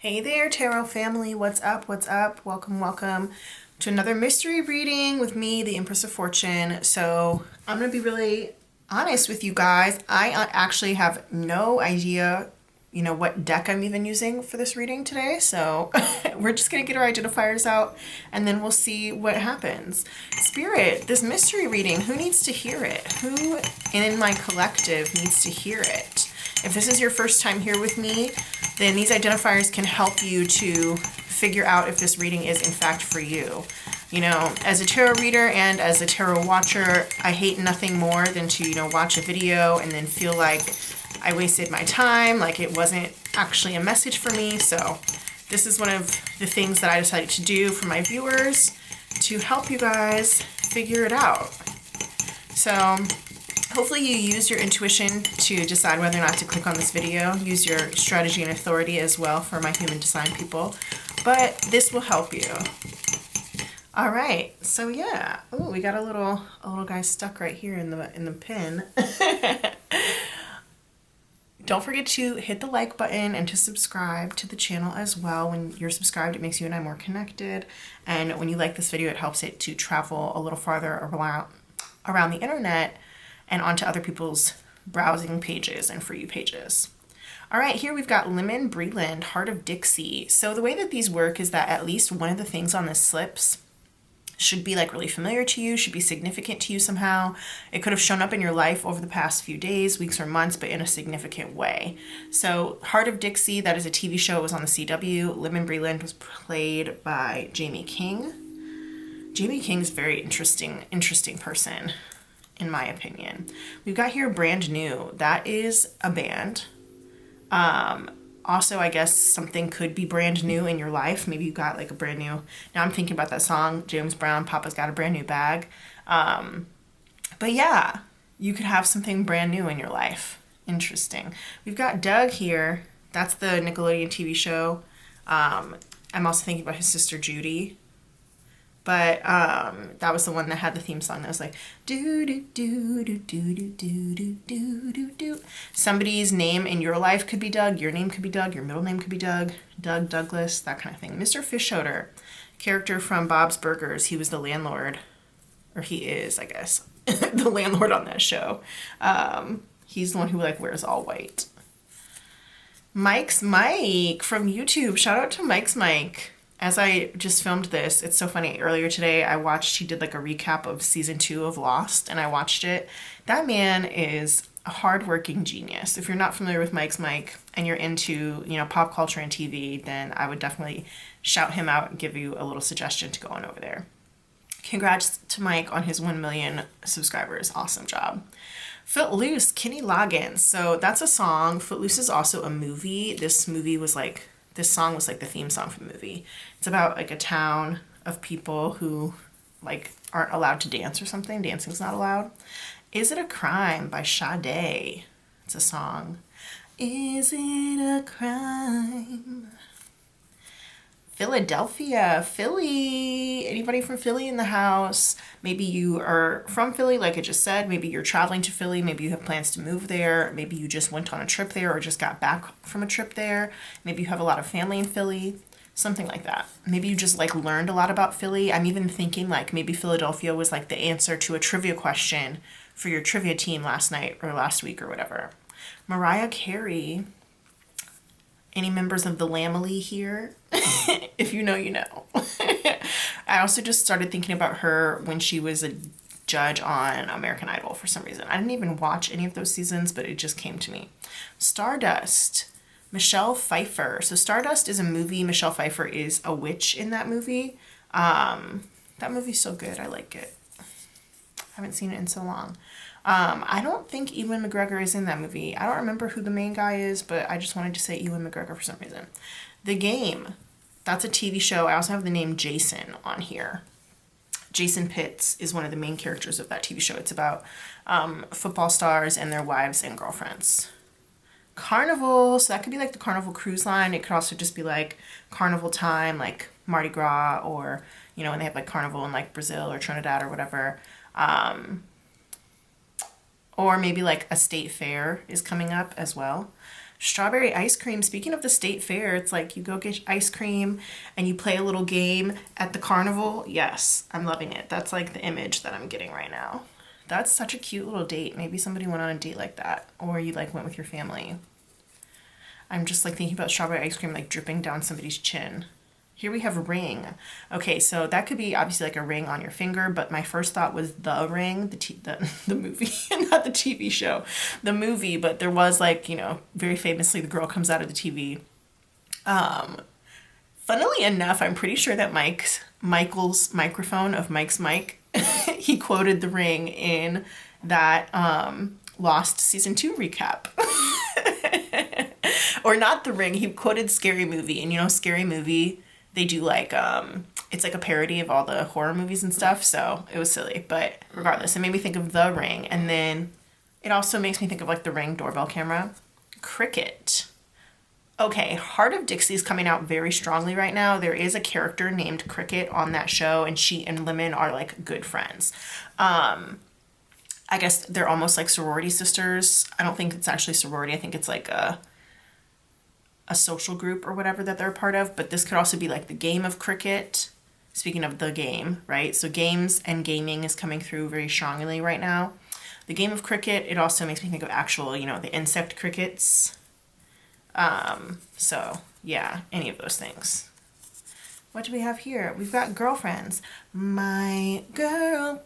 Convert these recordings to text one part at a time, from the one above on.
Hey there, Tarot family. What's up? What's up? Welcome, welcome to another mystery reading with me, the Empress of Fortune. So I'm going to be really honest with you guys. I actually have no idea, what deck I'm even using for this reading today. So we're just going to get our identifiers out and then we'll see what happens. Spirit, this mystery reading, who needs to hear it? Who in my collective needs to hear it? If this is your first time here with me, then these identifiers can help you to figure out if this reading is in fact for you. You know, as a tarot reader and as a tarot watcher, I hate nothing more than to, watch a video and then feel like I wasted my time, like it wasn't actually a message for me. So this is one of the things that I decided to do for my viewers to help you guys figure it out. So hopefully you use your intuition to decide whether or not to click on this video. Use your strategy and authority as well for my human design people. But this will help you. All right, so yeah. Oh, we got a little guy stuck right here in the pin. Don't forget to hit the like button and to subscribe to the channel as well. When you're subscribed, it makes you and I more connected. And when you like this video, it helps it to travel a little farther around the internet and onto other people's browsing pages and For You pages. All right, here we've got Lemon Breland, Heart of Dixie. So the way that these work is that at least one of the things on the slips should be like really familiar to you, should be significant to you somehow. It could have shown up in your life over the past few days, weeks, or months, but in a significant way. So Heart of Dixie, that is a TV show, it was on the CW. Lemon Breland was played by Jamie King. Jamie King's a very interesting person, in my opinion. We've got here Brand New. That is a band. Also, I guess something could be brand new in your life. Maybe you got like a brand new, now I'm thinking about that song, James Brown, Papa's Got a Brand New Bag. But yeah, you could have something brand new in your life. Interesting. We've got Doug here. That's the Nickelodeon TV show. I'm also thinking about his sister Judy. But that was the one that had the theme song that was like do do do do do do do do do do. Somebody's name in your life could be Doug, your name could be Doug, your middle name could be Doug, Douglas, that kind of thing. Mr. Fischoeder, character from Bob's Burgers, he was the landlord, or he is, I guess, the landlord on that show. He's the one who like wears all white. Mike's Mike from YouTube. Shout out to Mike's Mike. As I just filmed this, it's so funny. Earlier today, he did like a recap of season 2 of Lost, and I watched it. That man is a hardworking genius. If you're not familiar with Mike's Mike and you're into, pop culture and TV, then I would definitely shout him out and give you a little suggestion to go on over there. Congrats to Mike on his 1 million subscribers. Awesome job. Footloose, Kenny Loggins. So that's a song. Footloose is also a movie. This song was like the theme song for the movie. It's about like a town of people who like aren't allowed to dance or something. Dancing's not allowed. Is It a Crime by Sade. It's a song. Is it a crime? Philadelphia, Philly. Anybody from Philly in the house? Maybe you are from Philly, like I just said. Maybe you're traveling to Philly. Maybe you have plans to move there. Maybe you just went on a trip there or just got back from a trip there. Maybe you have a lot of family in Philly. Something like that. Maybe you just like learned a lot about Philly. I'm even thinking like maybe Philadelphia was like the answer to a trivia question for your trivia team last night or last week or whatever. Mariah Carey. Any members of the Lamely here? If you know, you know. I also just started thinking about her when she was a judge on American Idol for some reason. I didn't even watch any of those seasons, but it just came to me. Stardust, Michelle Pfeiffer. So Stardust is a movie. Michelle Pfeiffer is a witch in that movie. That movie's so good. I like it. I haven't seen it in so long. I don't think Ewan McGregor is in that movie. I don't remember who the main guy is, but I just wanted to say Ewan McGregor for some reason. The Game. That's a TV show. I also have the name Jason on here. Jason Pitts is one of the main characters of that TV show. It's about football stars and their wives and girlfriends. Carnival. So that could be like the Carnival Cruise Line. It could also just be like Carnival time, like Mardi Gras, or, when they have like Carnival in like Brazil or Trinidad or whatever. Or maybe like a state fair is coming up as well. Strawberry ice cream. Speaking of the state fair, it's like you go get ice cream and you play a little game at the carnival. Yes, I'm loving it. That's like the image that I'm getting right now. That's such a cute little date. Maybe somebody went on a date like that, or you like went with your family. I'm just like thinking about strawberry ice cream like dripping down somebody's chin. Here we have a ring. Okay, so that could be obviously like a ring on your finger, but my first thought was The Ring, the movie, not the TV show, the movie, but there was like, you know, very famously the girl comes out of the TV. Funnily enough, I'm pretty sure that Michael's microphone of Mike's mic, he quoted The Ring in that Lost season 2 recap. Or not The Ring, he quoted Scary Movie, and you know Scary Movie, they do like it's like a parody of all the horror movies and stuff, so it was silly, but regardless, it made me think of The Ring. And then it also makes me think of like the Ring doorbell camera. Cricket. Okay, Heart of Dixie is coming out very strongly right now. There is a character named Cricket on that show, and she and Lemon are like good friends. I guess they're almost like sorority sisters. I don't think it's actually sorority. I think it's like a social group or whatever that they're a part of, but this could also be like the game of cricket. Speaking of the game, right? So games and gaming is coming through very strongly right now. The game of cricket, it also makes me think of actual, you know, the insect crickets. So yeah, any of those things. What do we have here? We've got girlfriends. My girlfriends.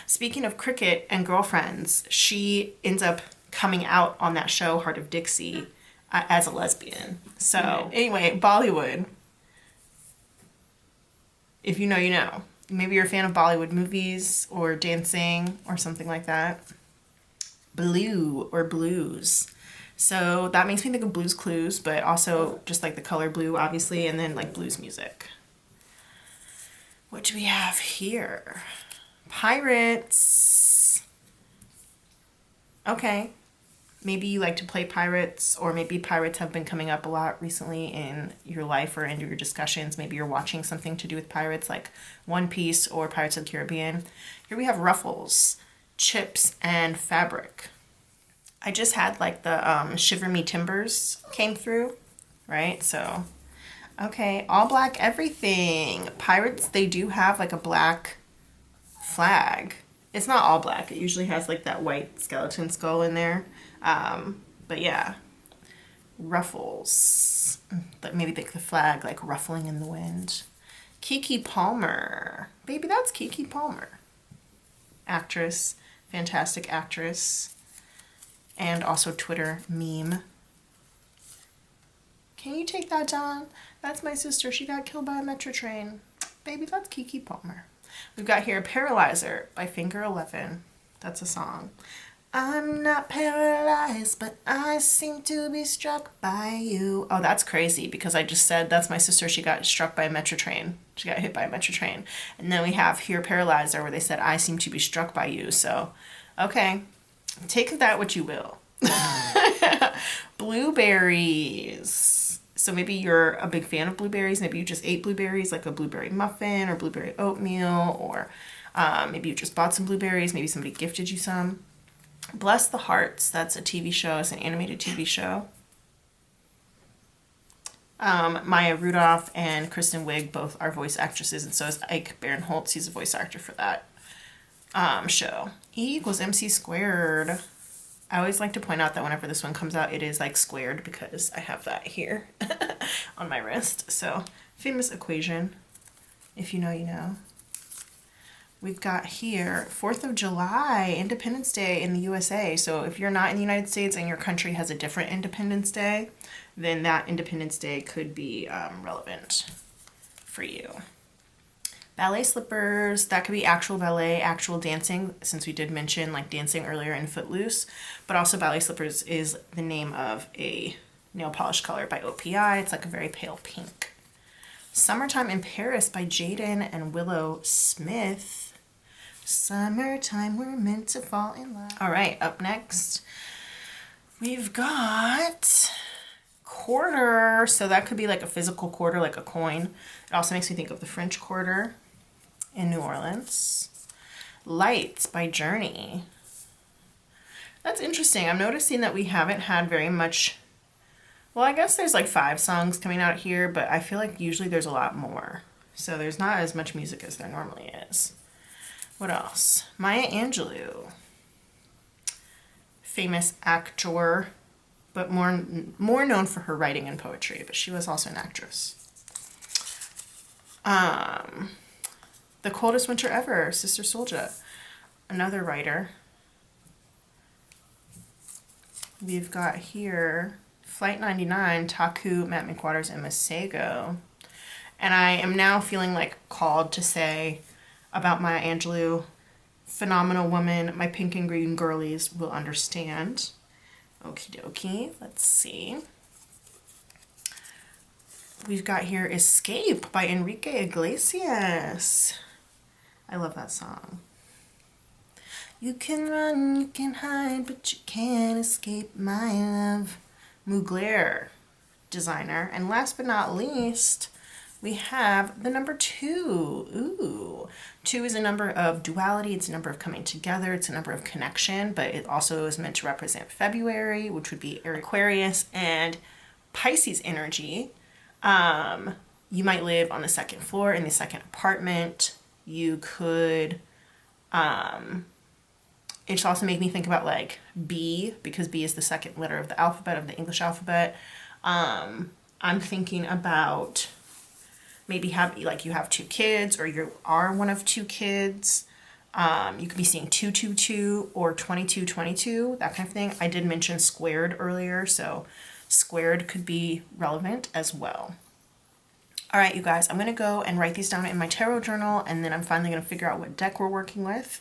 Speaking of cricket and girlfriends, she ends up coming out on that show, Heart of Dixie, as a lesbian. So anyway, Bollywood. If you know, you know. Maybe you're a fan of Bollywood movies or dancing or something like that. Blue or blues. So that makes me think of Blue's Clues, but also just like the color blue, obviously, and then like blues music. What do we have here? Pirates. Okay. Maybe you like to play pirates, or maybe pirates have been coming up a lot recently in your life or in your discussions. Maybe you're watching something to do with pirates like One Piece or Pirates of the Caribbean. Here we have ruffles, chips, and fabric. I just had like the Shiver Me Timbers came through, right? So, okay, all black everything. Pirates, they do have like a black flag. It's not all black. It usually has like that white skeleton skull in there. But yeah, ruffles. Maybe like the flag like ruffling in the wind. Keke Palmer. Baby, that's Keke Palmer. Actress, fantastic actress. And also Twitter meme. Can you take that down? That's my sister. She got killed by a metro train. Baby, that's Keke Palmer. We've got here Paralyzer by Finger 11. That's a song. I'm not paralyzed, but I seem to be struck by you. Oh, that's crazy because I just said that's my sister. She got struck by a metro train. She got hit by a metro train. And then we have here Paralyzer where they said I seem to be struck by you. So, okay. Take that what you will. Blueberries. So maybe you're a big fan of blueberries. Maybe you just ate blueberries, like a blueberry muffin or blueberry oatmeal, or maybe you just bought some blueberries. Maybe somebody gifted you some. Bless the Hearts. That's a TV show. It's an animated TV show. Maya Rudolph and Kristen Wiig both are voice actresses, and so is Ike Barinholtz. He's a voice actor for that show. E equals MC squared. I always like to point out that whenever this one comes out, it is like squared because I have that here on my wrist. So, famous equation. If you know, you know. We've got here 4th of July, Independence Day in the USA. So if you're not in the United States and your country has a different Independence Day, then that Independence Day could be relevant for you. Ballet slippers, that could be actual ballet, actual dancing, since we did mention like dancing earlier in Footloose, but also ballet slippers is the name of a nail polish color by OPI. It's like a very pale pink. Summertime in Paris by Jaden and Willow Smith. Summertime, we're meant to fall in love. All right, up next, we've got quarter. So that could be like a physical quarter, like a coin. It also makes me think of the French Quarter in New Orleans. Lights by Journey. That's interesting. I'm noticing that we haven't had very much. Well, I guess there's like 5 songs coming out here, but I feel like usually there's a lot more. So there's not as much music as there normally is. What else? Maya Angelou. Famous actor, but more known for her writing and poetry, but she was also an actress. The Coldest Winter Ever, Sister Souljah, another writer. We've got here Flight 99, Taku, Matt McWaters, and Masego. And I am now feeling like called to say about Maya Angelou, phenomenal woman. My pink and green girlies will understand. Okie dokie. Let's see. We've got here Escape by Enrique Iglesias. I love that song. You can run, you can hide, but you can't escape my love. Mugler, designer. And last but not least, we have the number 2. Ooh. 2 is a number of duality. It's a number of coming together. It's a number of connection, but it also is meant to represent February, which would be Aquarius and Pisces energy. You might live on the 2nd floor in the 2nd apartment. You could, it's also made me think about like B, because B is the 2nd letter of the alphabet, of the English alphabet. I'm thinking about maybe you have 2 kids, or you are one of 2 kids. You could be seeing 222 or 2222, that kind of thing. I did mention squared earlier, so squared could be relevant as well. All right, you guys, I'm going to go and write these down in my tarot journal, and then I'm finally going to figure out what deck we're working with.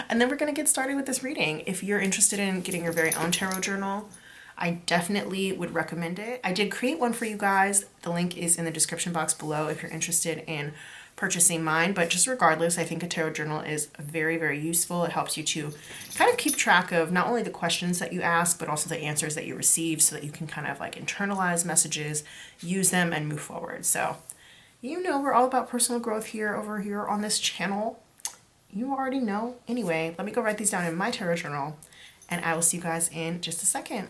And then we're going to get started with this reading. If you're interested in getting your very own tarot journal, I definitely would recommend it. I did create one for you guys. The link is in the description box below if you're interested in purchasing mine. But just regardless, I think a tarot journal is very, very useful. It helps you to kind of keep track of not only the questions that you ask, but also the answers that you receive, so that you can kind of like internalize messages, use them, and move forward. So, you know, we're all about personal growth over here on this channel. You already know. Anyway, let me go write these down in my tarot journal, and I will see you guys in just a second.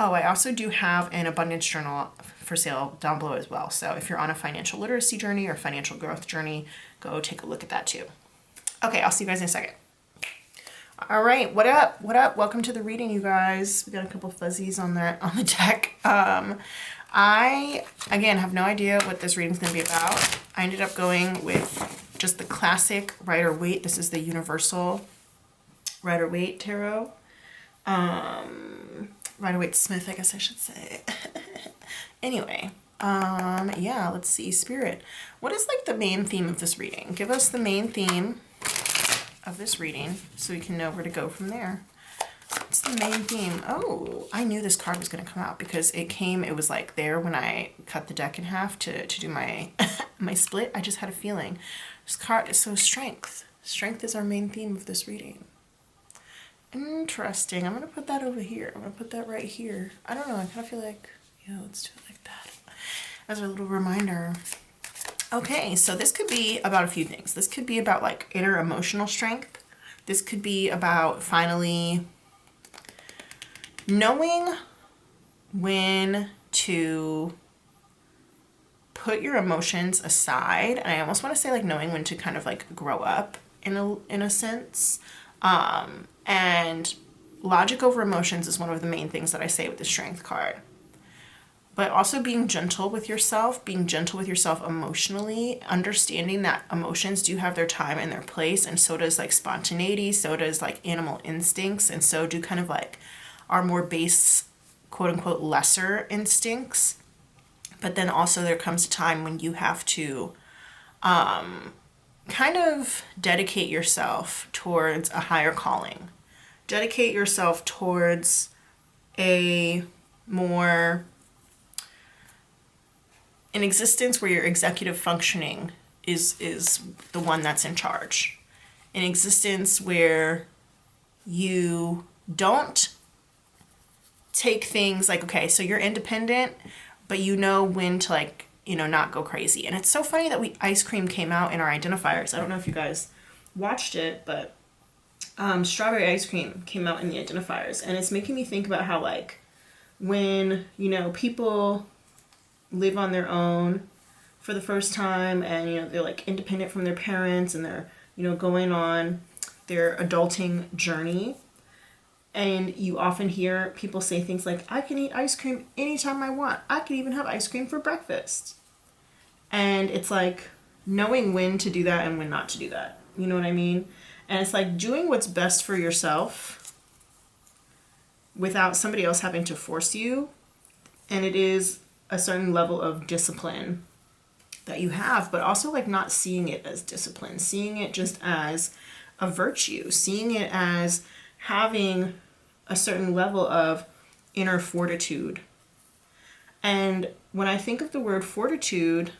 Oh, I also do have an abundance journal for sale down below as well. So if you're on a financial literacy journey or financial growth journey, go take a look at that too. Okay, I'll see you guys in a second. All right, what up? What up? Welcome to the reading, you guys. We got a couple fuzzies on the deck. I, again, have no idea what this reading's going to be about. I ended up going with just the classic Rider-Waite. This is the Universal Rider-Waite Tarot. Rider-Waite-Smith, I guess I should say. Anyway, yeah, let's see. Spirit, what is like the main theme of this reading? Give us the main theme of this reading so we can know where to go from there. What's the main theme? Oh, I knew this card was going to come out because it was like there when I cut the deck in half to do my my split. I just had a feeling. This card is so strength. Strength is our main theme of this reading. Interesting. I'm going to put that over here. I'm going to put that right here. I don't know. I kind of feel like, yeah, let's do it like that as a little reminder. Okay, so this could be about a few things. This could be about like inner emotional strength. This could be about finally knowing when to put your emotions aside. And I almost want to say like knowing when to kind of like grow up in a sense. And logic over emotions is one of the main things that I say with the Strength card. But also being gentle with yourself emotionally, understanding that emotions do have their time and their place, and so does like spontaneity, so does like animal instincts, and so do kind of like our more base, quote unquote, lesser instincts. But then also there comes a time when you have to kind of dedicate yourself towards a higher calling. Dedicate yourself towards an existence where your executive functioning is the one that's in charge. An existence where you don't take things like, okay, so you're independent, but you know when to like, you know, not go crazy. And it's so funny that Ice Cream came out in our Identifiers. I don't know if you guys watched it, but Strawberry ice cream came out in the Identifiers, and it's making me think about how, like, when, you know, people live on their own for the first time, and, you know, they're like independent from their parents, and they're, you know, going on their adulting journey, and you often hear people say things like, I can eat ice cream anytime I want. I can even have ice cream for breakfast. And it's like knowing when to do that and when not to do that. You know what I mean? And it's like doing what's best for yourself without somebody else having to force you. And it is a certain level of discipline that you have, but also like not seeing it as discipline, seeing it just as a virtue, seeing it as having a certain level of inner fortitude. And when I think of the word fortitude,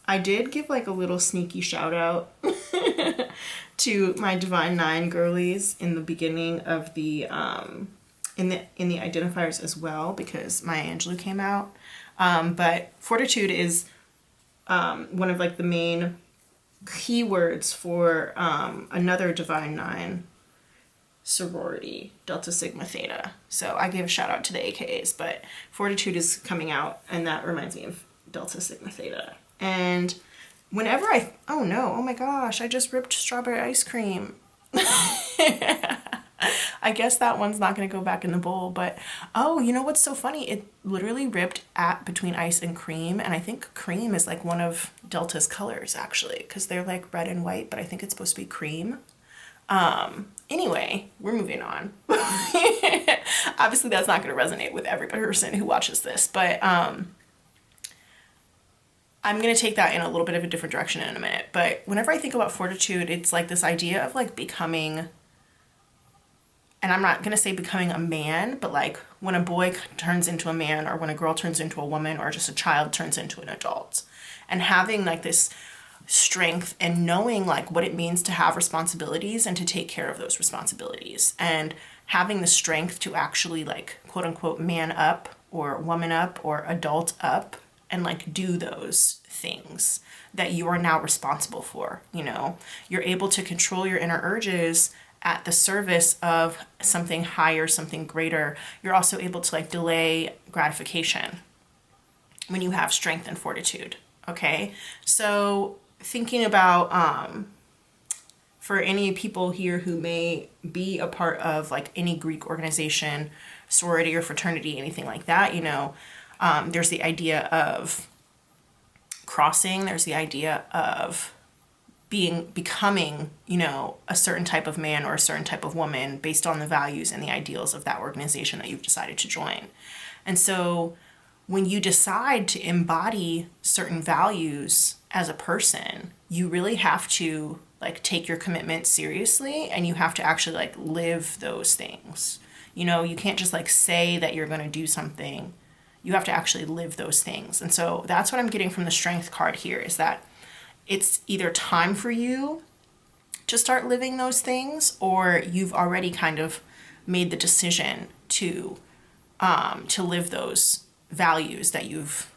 I did give like a little sneaky shout out to my Divine Nine girlies in the beginning of the in the Identifiers as well, because Maya Angelou came out. But fortitude is one of like the main keywords for another Divine Nine sorority, Delta Sigma Theta. So I gave a shout out to the AKAs, but fortitude is coming out, and that reminds me of Delta Sigma Theta. And whenever oh no, oh my gosh, I just ripped strawberry ice cream. I guess that one's not going to go back in the bowl, but oh, you know what's so funny? It literally ripped at between ice and cream, and I think cream is like one of Delta's colors actually, because they're like red and white, but I think it's supposed to be cream. Anyway, we're moving on. Obviously that's not going to resonate with every person who watches this, but I'm going to take that in a little bit of a different direction in a minute. But whenever I think about fortitude, it's like this idea of like becoming, and I'm not going to say becoming a man, but like when a boy turns into a man, or when a girl turns into a woman, or just a child turns into an adult, and having like this strength and knowing like what it means to have responsibilities and to take care of those responsibilities, and having the strength to actually like quote unquote man up or woman up or adult up and like do those things that you are now responsible for. You know, you're able to control your inner urges at the service of something higher, something greater. You're also able to like delay gratification when you have strength and fortitude. Okay, so thinking about for any people here who may be a part of like any Greek organization, sorority or fraternity, anything like that, you know, there's the idea of crossing, there's the idea of becoming, you know, a certain type of man or a certain type of woman based on the values and the ideals of that organization that you've decided to join. And so when you decide to embody certain values as a person, you really have to like take your commitment seriously, and you have to actually like live those things. You know, you can't just like say that you're going to do something. You have to actually live those things. And so that's what I'm getting from the strength card here, is that it's either time for you to start living those things, or you've already kind of made the decision to live those values that you've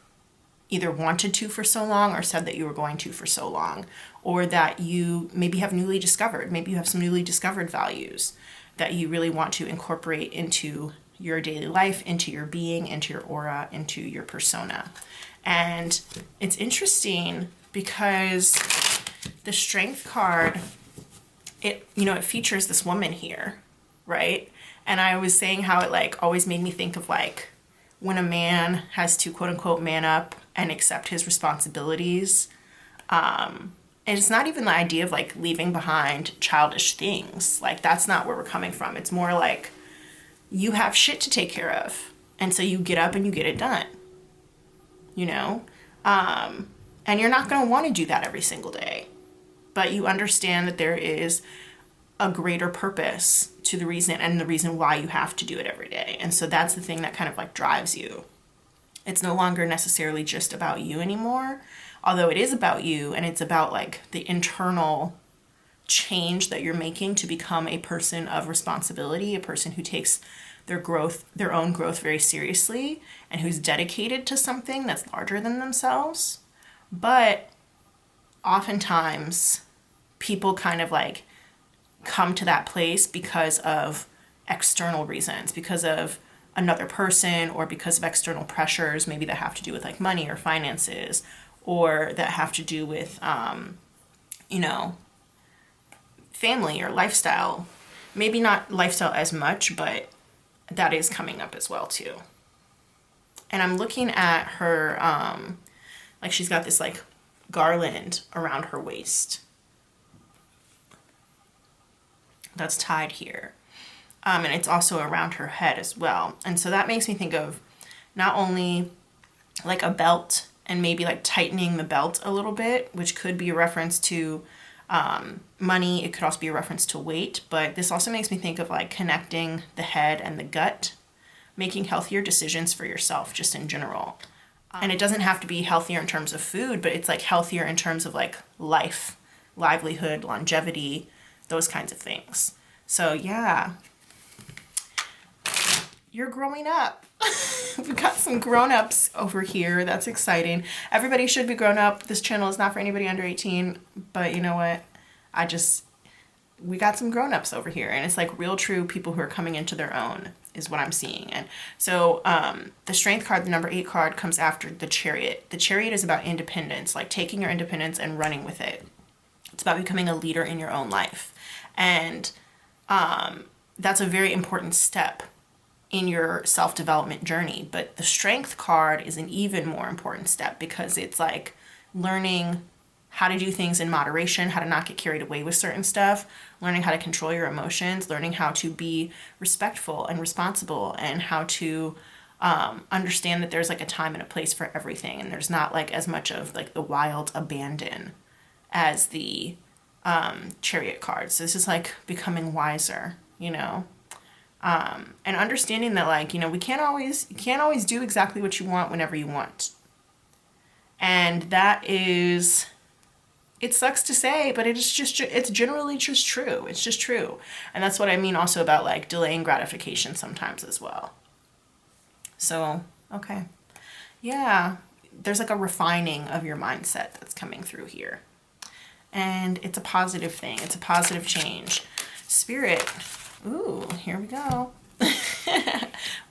either wanted to for so long, or said that you were going to for so long, or that you maybe have newly discovered. Maybe you have some newly discovered values that you really want to incorporate into your daily life, into your being, into your aura, into your persona. And it's interesting because the strength card, it features this woman here, right? And I was saying how it like always made me think of like when a man has to quote unquote man up and accept his responsibilities. And it's not even the idea of like leaving behind childish things. Like that's not where we're coming from. It's more like you have shit to take care of. And so you get up and you get it done, you know? And you're not going to want to do that every single day, but you understand that there is a greater purpose to the reason, and the reason why you have to do it every day. And so that's the thing that kind of like drives you. It's no longer necessarily just about you anymore, although it is about you, and it's about like the internal change that you're making to become a person of responsibility, a person who takes their own growth very seriously, and who's dedicated to something that's larger than themselves. But oftentimes people kind of like come to that place because of external reasons, because of another person, or because of external pressures, maybe that have to do with like money or finances, or that have to do with, you know, family or lifestyle. Maybe not lifestyle as much, but that is coming up as well too. And I'm looking at her, like she's got this like garland around her waist that's tied here. And it's also around her head as well. And so that makes me think of not only like a belt and maybe like tightening the belt a little bit, which could be a reference to money. It could also be a reference to weight, but this also makes me think of like connecting the head and the gut, making healthier decisions for yourself just in general. And it doesn't have to be healthier in terms of food, but it's like healthier in terms of like life, livelihood, longevity, those kinds of things. So yeah, you're growing up. We've got some grown-ups over here. That's exciting. Everybody should be grown up. This channel is not for anybody under 18, but you know what? We got some grown-ups over here, and it's like real true people who are coming into their own is what I'm seeing. And so the Strength card, the number 8 card, comes after the Chariot. The Chariot is about independence, like taking your independence and running with it. It's about becoming a leader in your own life. And that's a very important step in your self-development journey. But the Strength card is an even more important step, because it's like learning how to do things in moderation, how to not get carried away with certain stuff, learning how to control your emotions, learning how to be respectful and responsible, and how to understand that there's like a time and a place for everything. And there's not like as much of like the wild abandon as the Chariot card. So this is like becoming wiser, you know? And understanding that, like, you know, you can't always do exactly what you want whenever you want. And that is, it sucks to say, but it's generally just true. It's just true. And that's what I mean also about like delaying gratification sometimes as well. So, okay. Yeah, there's like a refining of your mindset that's coming through here. And it's a positive thing. It's a positive change. Spirit. Ooh, here we go.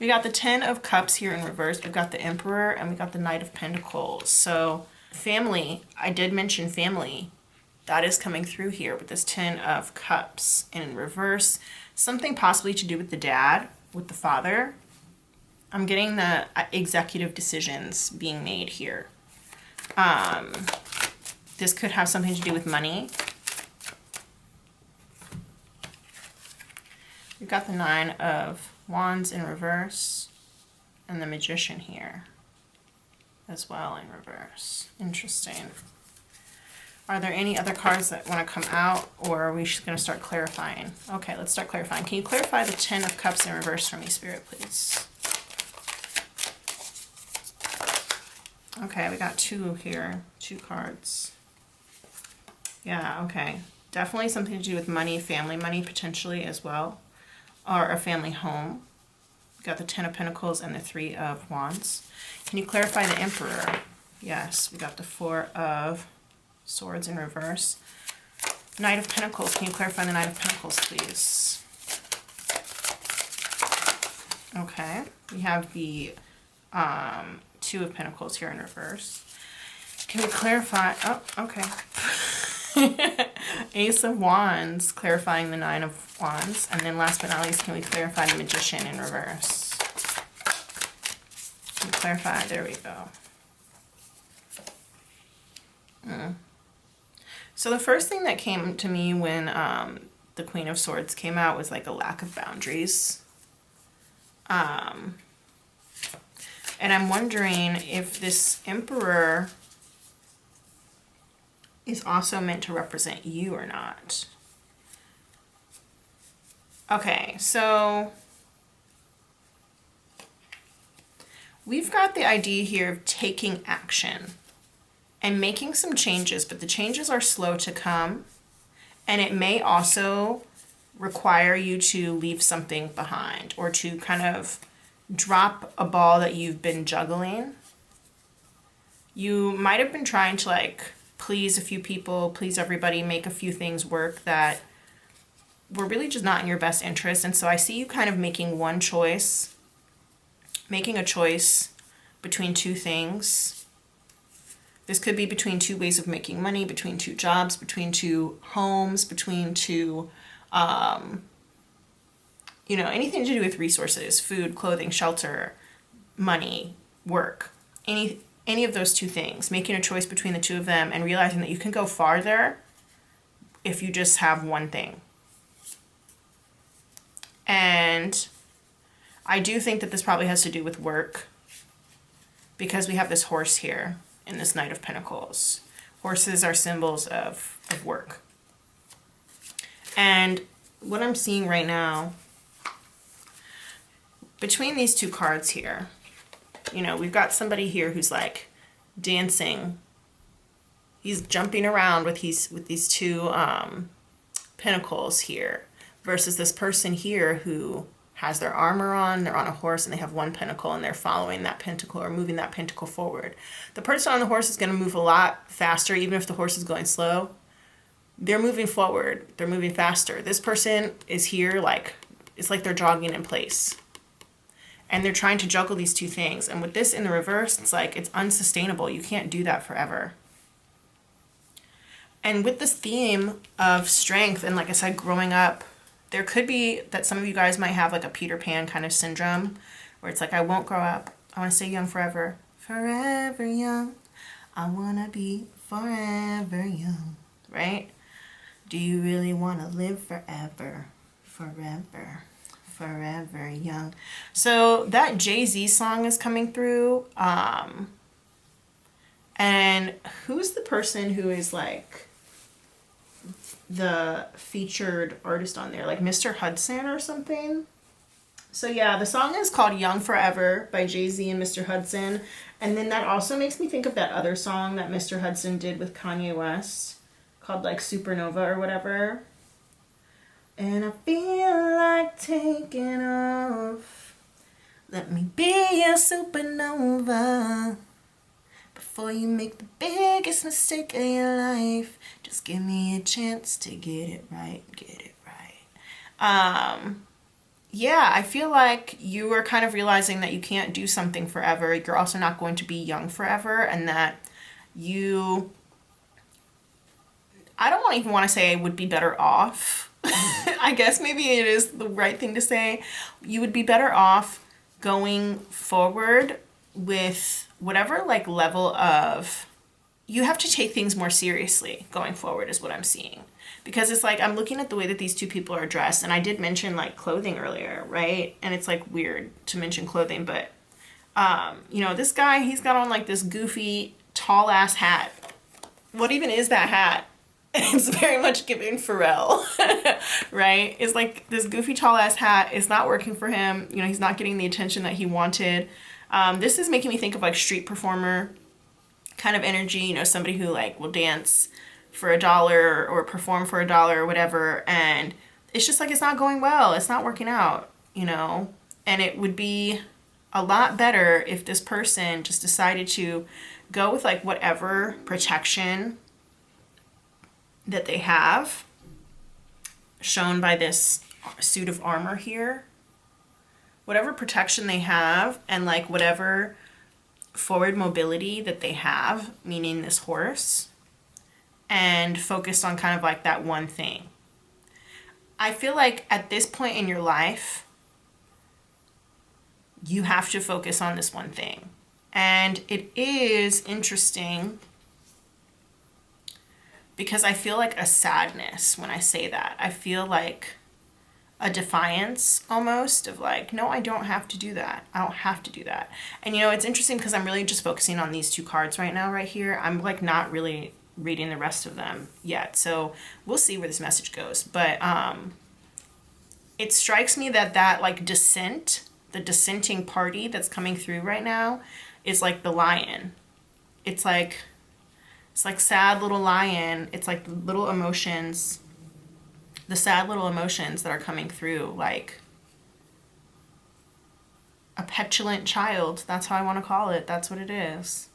We got the 10 of Cups here in reverse. We've got the Emperor, and we got the Knight of Pentacles. So family, I did mention family. That is coming through here with this 10 of Cups in reverse. Something possibly to do with the dad, with the father. I'm getting the executive decisions being made here. This could have something to do with money. We've got the 9 of Wands in reverse, and the Magician here as well in reverse. Interesting. Are there any other cards that want to come out, or are we just going to start clarifying? Okay, let's start clarifying. Can you clarify the 10 of Cups in reverse for me, Spirit, please? Okay, we got 2 here, 2 cards. Yeah, okay. Definitely something to do with money, family money potentially as well, or a family home. We got the 10 of Pentacles and the 3 of Wands. Can you clarify the Emperor? Yes, we got the 4 of Swords in reverse. Knight of Pentacles. Can you clarify the Knight of Pentacles, please? Okay. We have the 2 of Pentacles here in reverse. Can we clarify? Oh, okay. Ace of Wands, clarifying the 9 of Wands. And then last but not least, can we clarify the Magician in reverse? Can we clarify? There we go. So the first thing that came to me when the Queen of Swords came out was like a lack of boundaries. And I'm wondering if this Emperor is also meant to represent you or not. Okay, so we've got the idea here of taking action and making some changes, but the changes are slow to come, and it may also require you to leave something behind or to kind of drop a ball that you've been juggling. You might have been trying to like please a few people, please everybody, make a few things work that were really just not in your best interest. And so I see you kind of making a choice between two things. This could be between two ways of making money, between two jobs, between two homes, between two, anything to do with resources, food, clothing, shelter, money, work, any of those two things, making a choice between the two of them and realizing that you can go farther if you just have one thing. And I do think that this probably has to do with work, because we have this horse here in this Knight of Pentacles. Horses are symbols of work. And what I'm seeing right now, between these two cards here, we've got somebody here who's like dancing. He's jumping around with these two pentacles here, versus this person here who has their armor on, they're on a horse, and they have one pentacle, and they're following that pentacle or moving that pentacle forward. The person on the horse is going to move a lot faster, even if the horse is going slow. They're moving forward. They're moving faster. This person is here it's like they're jogging in place. And they're trying to juggle these two things. And with this in the reverse, it's unsustainable. You can't do that forever. And with this theme of strength, and like I said, growing up, there could be that some of you guys might have like a Peter Pan kind of syndrome, where it's like, I won't grow up. I want to stay young forever. Forever young. I want to be forever young. Right? Do you really want to live forever? Forever. Forever young. So that Jay-Z song is coming through. And who's the person who is like the featured artist on there? Like Mr. Hudson or something? So yeah, the song is called Young Forever by Jay-Z and Mr. Hudson. And then that also makes me think of that other song that Mr. Hudson did with Kanye West called like Supernova or whatever. And I feel like taking off. Let me be a supernova. Before you make the biggest mistake of your life, just give me a chance to get it right, get it right. Yeah, I feel like you are kind of realizing that you can't do something forever. You're also not going to be young forever, and that I don't even want to say would be better off. I guess maybe it is the right thing to say. You would be better off going forward with whatever like level of, you have to take things more seriously going forward is what I'm seeing. Because it's like, I'm looking at the way that these two people are dressed, and I did mention like clothing earlier, right? And it's like weird to mention clothing, but this guy, he's got on like this goofy tall ass hat. What even is that hat? It's very much giving Pharrell, right? It's like this goofy tall ass hat is not working for him. He's not getting the attention that he wanted. This is making me think of like street performer kind of energy, somebody who like will dance for $1 or perform for $1 or whatever. And it's just like, it's not going well. It's not working out, and it would be a lot better if this person just decided to go with like whatever protection that they have shown by this suit of armor here, whatever protection they have, and like whatever forward mobility that they have, meaning this horse, and focused on kind of like that one thing. I feel like at this point in your life, you have to focus on this one thing. And it is interesting because I feel like a sadness when I say that. I feel like a defiance almost of like, no, I don't have to do that. I don't have to do that. And it's interesting because I'm really just focusing on these two cards right now, right here. I'm like not really reading the rest of them yet. So we'll see where this message goes. But it strikes me that like the dissenting party that's coming through right now is like the lion. It's like sad little lion. It's like little emotions, the sad little emotions that are coming through, like a petulant child. That's how I want to call it. That's what it is.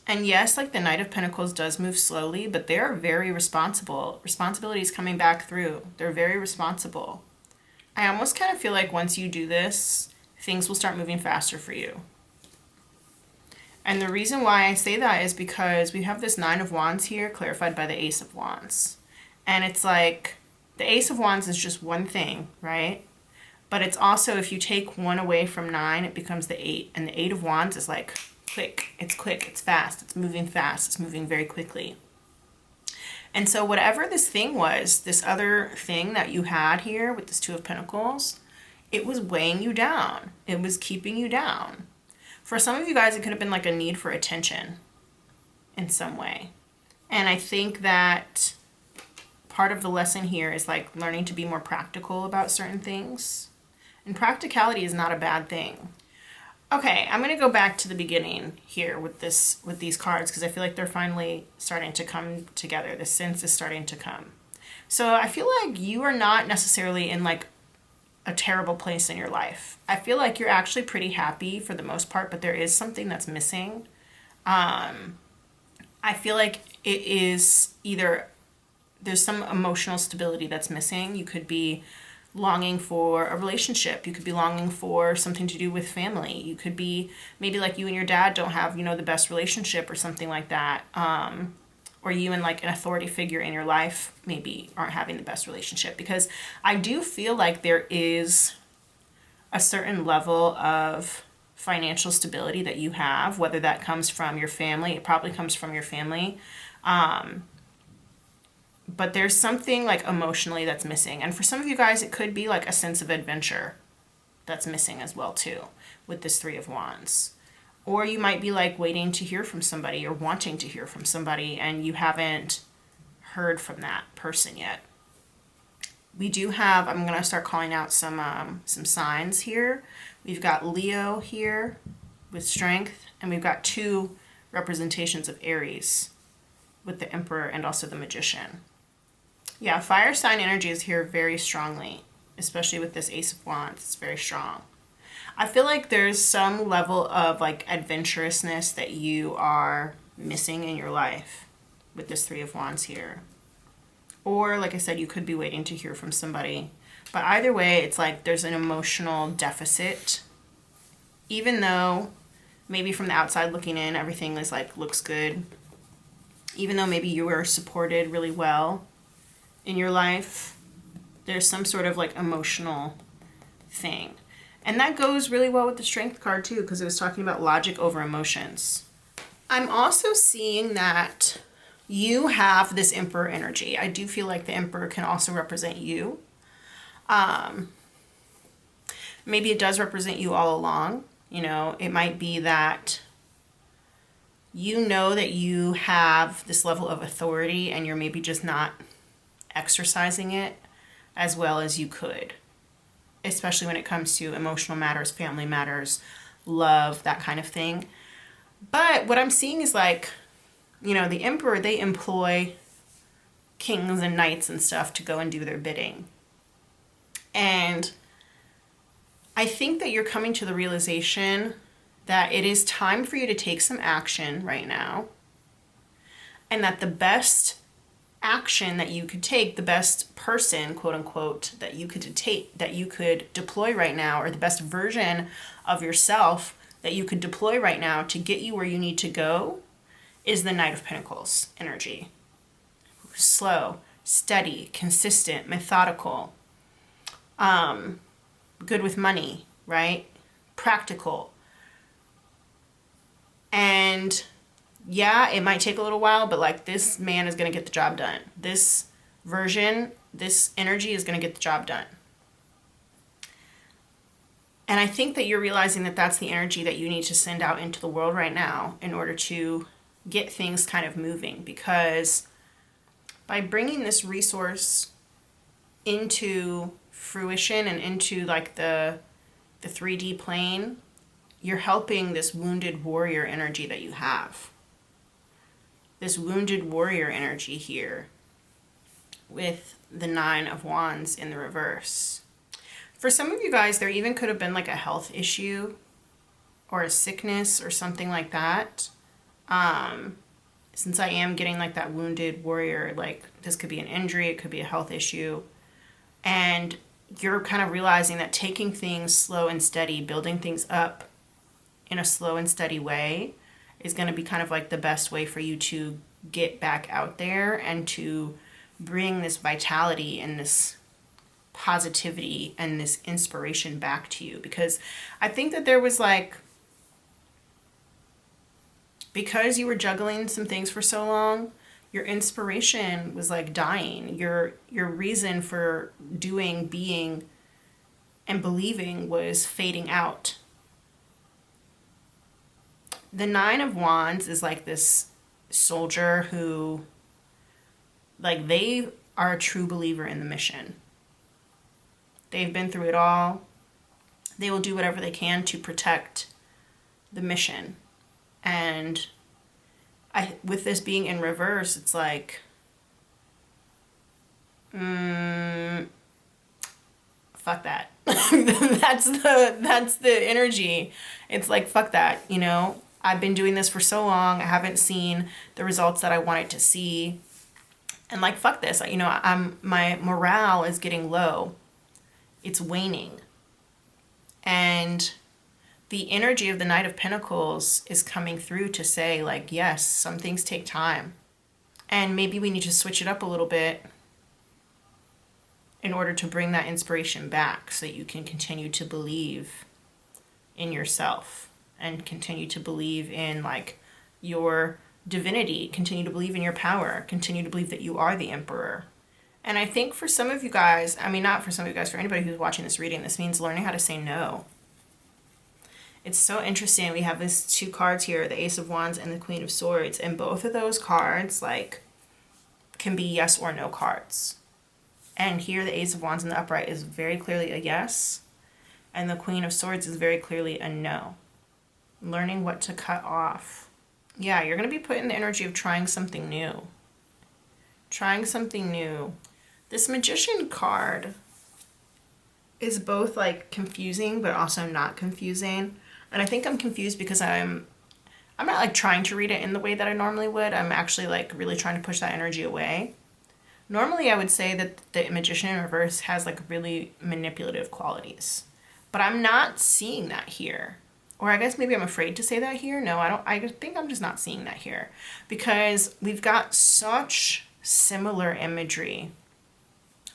And yes, like the Knight of Pentacles does move slowly, but they're very responsible. Responsibility is coming back through. They're very responsible. I almost kind of feel like once you do this, things will start moving faster for you. And the reason why I say that is because we have this Nine of Wands here clarified by the Ace of Wands. And it's like the Ace of Wands is just one thing, right? But it's also, if you take one away from 9, it becomes the 8. And the 8 of Wands is like quick, it's fast, it's moving fast, it's moving very quickly. And so whatever this thing was, this other thing that you had here with this Two of Pentacles, it was weighing you down. It was keeping you down. For some of you guys, it could have been like a need for attention in some way. And I think that part of the lesson here is like learning to be more practical about certain things. And practicality is not a bad thing. Okay, I'm going to go back to the beginning here with these cards because I feel like they're finally starting to come together. The sense is starting to come. So I feel like you are not necessarily in like a terrible place in your life. I feel like you're actually pretty happy for the most part, but there is something that's missing. I feel like it is either there's some emotional stability that's missing. You could be longing for a relationship. You could be longing for something to do with family. You could be maybe like you and your dad don't have, you know, the best relationship or something like that. Or you and like an authority figure in your life maybe aren't having the best relationship, because I do feel like there is a certain level of financial stability that you have, whether that comes from your family. It probably comes from your family. But there's something like emotionally that's missing. And for some of you guys, it could be like a sense of adventure that's missing as well too with this Three of Wands. Or you might be like waiting to hear from somebody or wanting to hear from somebody and you haven't heard from that person yet. We do have, I'm going to start calling out some signs here. We've got Leo here with Strength, and we've got 2 representations of Aries with the Emperor and also the Magician. Yeah, fire sign energy is here very strongly, especially with this Ace of Wands. It's very strong. I feel like there's some level of like adventurousness that you are missing in your life with this Three of Wands here. Or like I said, you could be waiting to hear from somebody. But either way, it's like there's an emotional deficit. Even though maybe from the outside looking in, everything is like looks good. Even though maybe you were supported really well in your life, there's some sort of like emotional thing. And that goes really well with the Strength card too, because it was talking about logic over emotions. I'm also seeing that you have this Emperor energy. I do feel like the Emperor can also represent you. Maybe it does represent you all along. You know, it might be that you know that you have this level of authority and you're maybe just not exercising it as well as you could, especially when it comes to emotional matters, family matters, love, that kind of thing. But what I'm seeing is like, you know, the Emperor, they employ kings and knights and stuff to go and do their bidding. And I think that you're coming to the realization that it is time for you to take some action right now. And that the best action that you could take, the best person, quote unquote, that you could deploy right now, or the best version of yourself that you could deploy right now to get you where you need to go, is the Knight of Pentacles energy. Slow, steady, consistent, methodical, good with money, right? Practical. And yeah, it might take a little while, but like this man is going to get the job done. This version, this energy is going to get the job done. And I think that you're realizing that that's the energy that you need to send out into the world right now in order to get things kind of moving. Because by bringing this resource into fruition and into like the 3D plane, you're helping this wounded warrior energy that you have. This wounded warrior energy here with the Nine of Wands in the reverse. For some of you guys, there even could have been like a health issue or a sickness or something like that Since I am getting like that wounded warrior, like this could be an injury, it could be a health issue. And you're kind of realizing that taking things slow and steady, building things up in a slow and steady way is going to be kind of like the best way for you to get back out there and to bring this vitality and this positivity and this inspiration back to you. Because I think that there was like, because you were juggling some things for so long, your inspiration was like dying. Your reason for doing, being, and believing was fading out. The Nine of Wands is like this soldier who, like, they are a true believer in the mission. They've been through it all. They will do whatever they can to protect the mission. And with this being in reverse, it's like, fuck that. That's the energy. It's like, fuck that, you know? I've been doing this for so long. I haven't seen the results that I wanted to see. And like, fuck this. You know, my morale is getting low. It's waning. And the energy of the Knight of Pentacles is coming through to say, like, yes, some things take time. And maybe we need to switch it up a little bit in order to bring that inspiration back so that you can continue to believe in yourself and continue to believe in, like, your divinity, continue to believe in your power, continue to believe that you are the emperor. And I think for some of you guys, I mean, not for some of you guys, for anybody who's watching this reading, this means learning how to say no. It's so interesting. We have these two cards here, the Ace of Wands and the Queen of Swords. And both of those cards, like, can be yes or no cards. And here the Ace of Wands in the upright is very clearly a yes. And the Queen of Swords is very clearly a no. Learning what to cut off. Yeah, you're going to be put in the energy of trying something new. Trying something new. This Magician card is both, like, confusing but also not confusing. And I think I'm confused because I'm not, like, trying to read it in the way that I normally would. I'm actually, like, really trying to push that energy away. Normally, I would say that the Magician in reverse has, like, really manipulative qualities. But I'm not seeing that here. Or I guess maybe I'm afraid to say that here. No, I don't. I think I'm just not seeing that here. Because we've got such similar imagery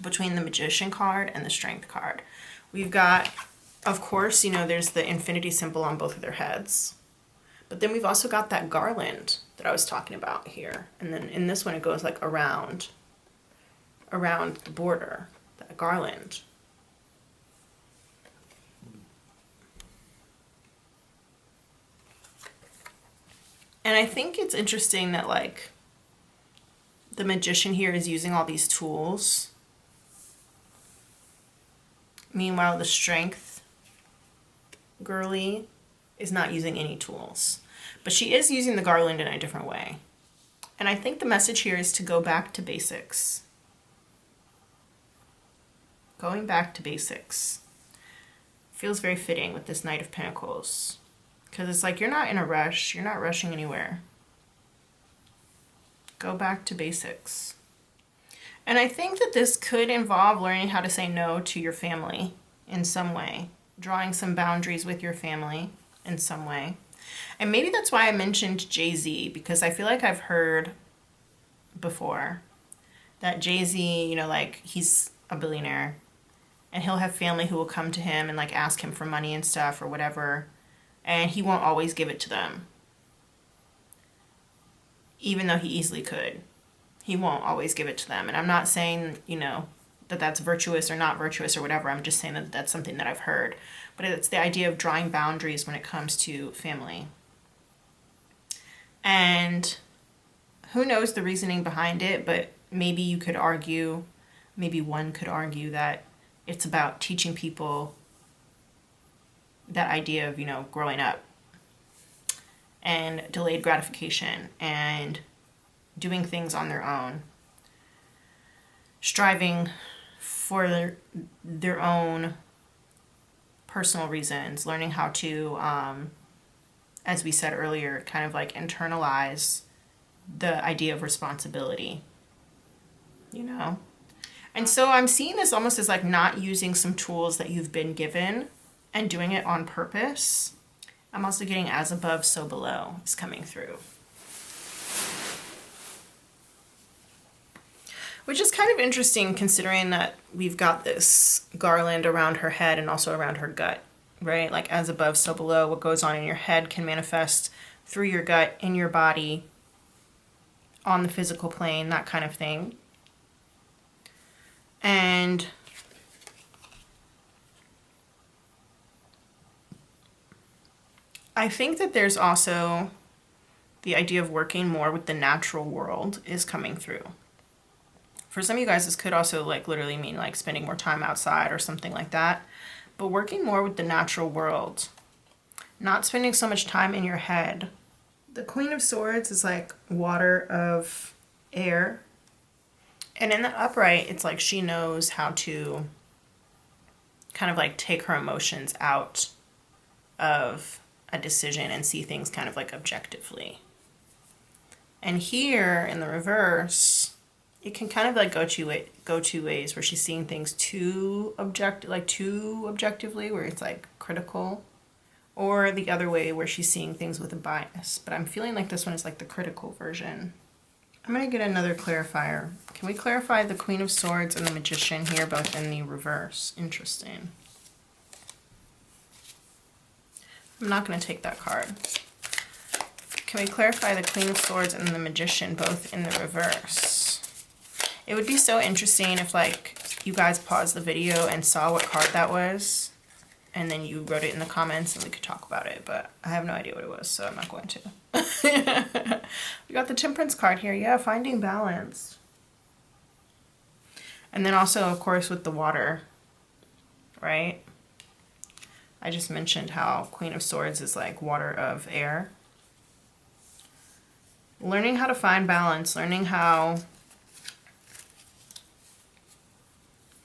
between the Magician card and the Strength card. We've got, of course, you know, there's the infinity symbol on both of their heads. But then we've also got that garland that I was talking about here. And then in this one, it goes, like, around the border, that garland. And I think it's interesting that, like, the Magician here is using all these tools. Meanwhile, the Strength girly is not using any tools. But she is using the garland in a different way. And I think the message here is to go back to basics. Going back to basics. Feels very fitting with this Knight of Pentacles. Because it's like, you're not in a rush. You're not rushing anywhere. Go back to basics. And I think that this could involve learning how to say no to your family in some way. Drawing some boundaries with your family in some way. And maybe that's why I mentioned Jay-Z, because I feel like I've heard before that Jay-Z, you know, like, he's a billionaire. And he'll have family who will come to him and, like, ask him for money and stuff or whatever. And he won't always give it to them. Even though he easily could. He won't always give it to them. And I'm not saying, you know, that that's virtuous or not virtuous or whatever. I'm just saying that that's something that I've heard. But it's the idea of drawing boundaries when it comes to family. And who knows the reasoning behind it, but maybe you could argue, maybe one could argue that it's about teaching people that idea of, you know, growing up and delayed gratification and doing things on their own, striving for their own personal reasons, learning how to as we said earlier, kind of like internalize the idea of responsibility, you know? And so I'm seeing this almost as like not using some tools that you've been given and doing it on purpose. I'm also getting as above, so below is coming through. Which is kind of interesting considering that we've got this garland around her head and also around her gut, right? Like as above, so below. What goes on in your head can manifest through your gut, in your body, on the physical plane, that kind of thing. And I think that there's also the idea of working more with the natural world is coming through. For some of you guys, this could also like literally mean like spending more time outside or something like that. But working more with the natural world, not spending so much time in your head. The Queen of Swords is like water of air. And in the upright, it's like she knows how to kind of like take her emotions out of a decision and see things kind of like objectively. And here in the reverse, it can kind of like go two ways where she's seeing things too objectively, where it's like critical, or the other way where she's seeing things with a bias. But I'm feeling like this one is like the critical version. I'm going to get another clarifier. Can we clarify the Queen of Swords and the Magician here, both in the reverse? Interesting. I'm not going to take that card. Can we clarify the Queen of Swords and the Magician, both in the reverse? It would be so interesting if like you guys paused the video and saw what card that was, and then you wrote it in the comments and we could talk about it, but I have no idea what it was, so I'm not going to. We got the Temperance card here. Yeah, finding balance. And then also, of course, with the water, right? I just mentioned how Queen of Swords is like water of air. Learning how to find balance, learning how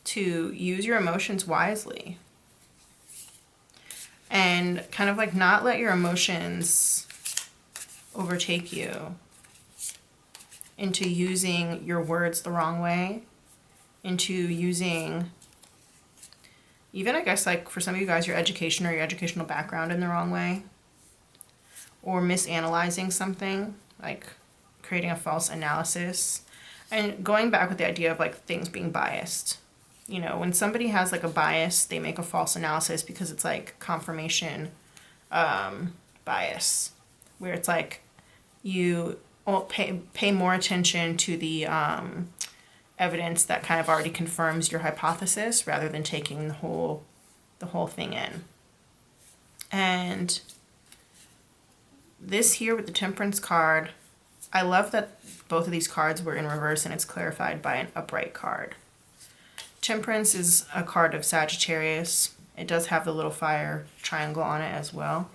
to use your emotions wisely. And kind of like not let your emotions overtake you into using your words the wrong way, into using even, I guess, like for some of you guys, your education or your educational background in the wrong way, or misanalyzing something, like creating a false analysis, and going back with the idea of like things being biased. You know, when somebody has like a bias, they make a false analysis because it's like confirmation bias, where it's like you pay more attention to the evidence that kind of already confirms your hypothesis rather than taking the whole thing in. And this here with the Temperance card, I love that both of these cards were in reverse and it's clarified by an upright card. Temperance is a card of Sagittarius. It does have the little fire triangle on it as well.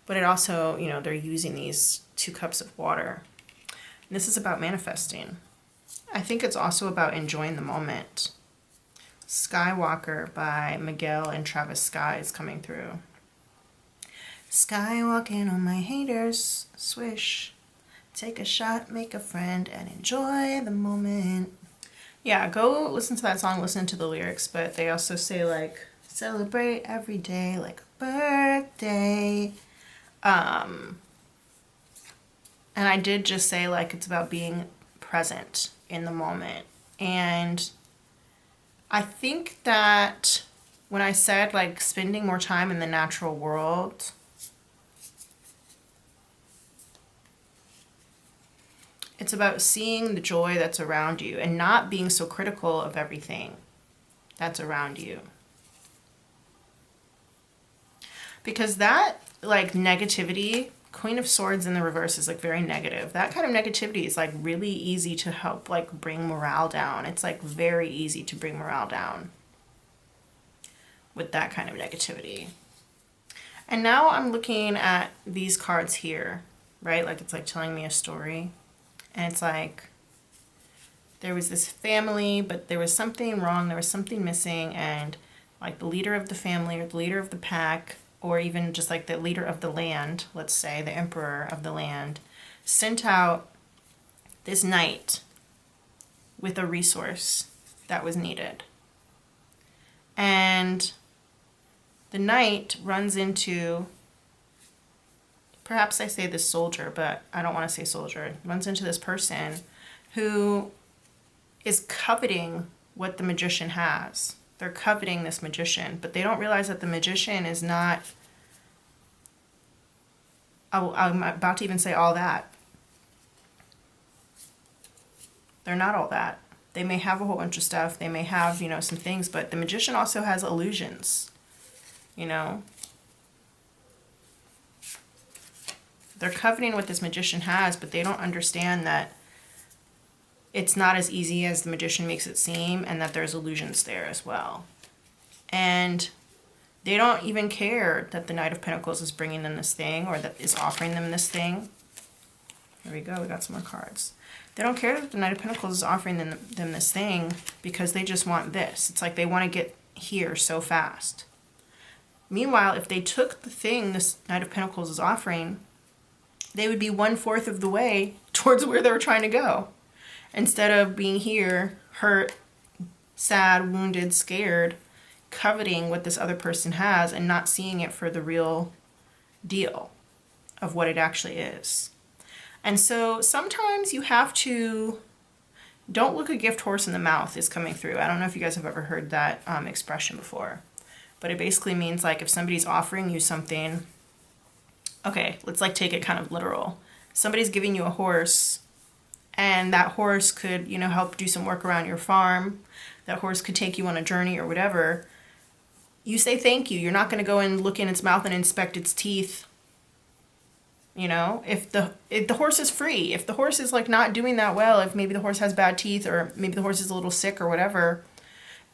But it also, you know, they're using these 2 cups of water. And this is about manifesting. I think it's also about enjoying the moment. Skywalker by Miguel and Travis Scott is coming through. Skywalking on my haters, swish. Take a shot, make a friend, and enjoy the moment. Yeah, go listen to that song, listen to the lyrics, but they also say like, celebrate every day like a birthday. And I did just say like it's about being present in the moment. And I think that when I said like spending more time in the natural world, it's about seeing the joy that's around you and not being so critical of everything that's around you. Because that, like, negativity, Queen of Swords in the reverse is, like, very negative. That kind of negativity is, like, really easy to help, like, bring morale down. It's, like, very easy to bring morale down with that kind of negativity. And now I'm looking at these cards here, right? Like, it's, like, telling me a story. And it's like, there was this family, but there was something wrong, there was something missing, and like the leader of the family or the leader of the pack or even just like the leader of the land, let's say the emperor of the land, sent out this knight with a resource that was needed. And the knight runs into, perhaps I say this soldier, but I don't want to say soldier, runs into this person who is coveting what the magician has. They're coveting this magician, but they don't realize that the magician is not, I'm about to even say all that. They're not all that. They may have a whole bunch of stuff. They may have, you know, some things, but the magician also has illusions, you know. They're coveting what this magician has, but they don't understand that it's not as easy as the magician makes it seem, and that there's illusions there as well. And they don't even care that the Knight of Pentacles is bringing them this thing, or that is offering them this thing. There we go, we got some more cards. They don't care that the Knight of Pentacles is offering them this thing, because they just want this. It's like they want to get here so fast. Meanwhile, if they took the thing this Knight of Pentacles is offering, they would be 1/4 of the way towards where they were trying to go. Instead of being here, hurt, sad, wounded, scared, coveting what this other person has and not seeing it for the real deal of what it actually is. And so sometimes you have to, don't look a gift horse in the mouth is coming through. I don't know if you guys have ever heard that expression before, but it basically means like if somebody's offering you something, okay, let's like take it kind of literal. Somebody's giving you a horse, and that horse could, you know, help do some work around your farm. That horse could take you on a journey or whatever. You say thank you. You're not going to go and look in its mouth and inspect its teeth. You know, if the horse is free, if the horse is like not doing that well, if maybe the horse has bad teeth, or maybe the horse is a little sick or whatever,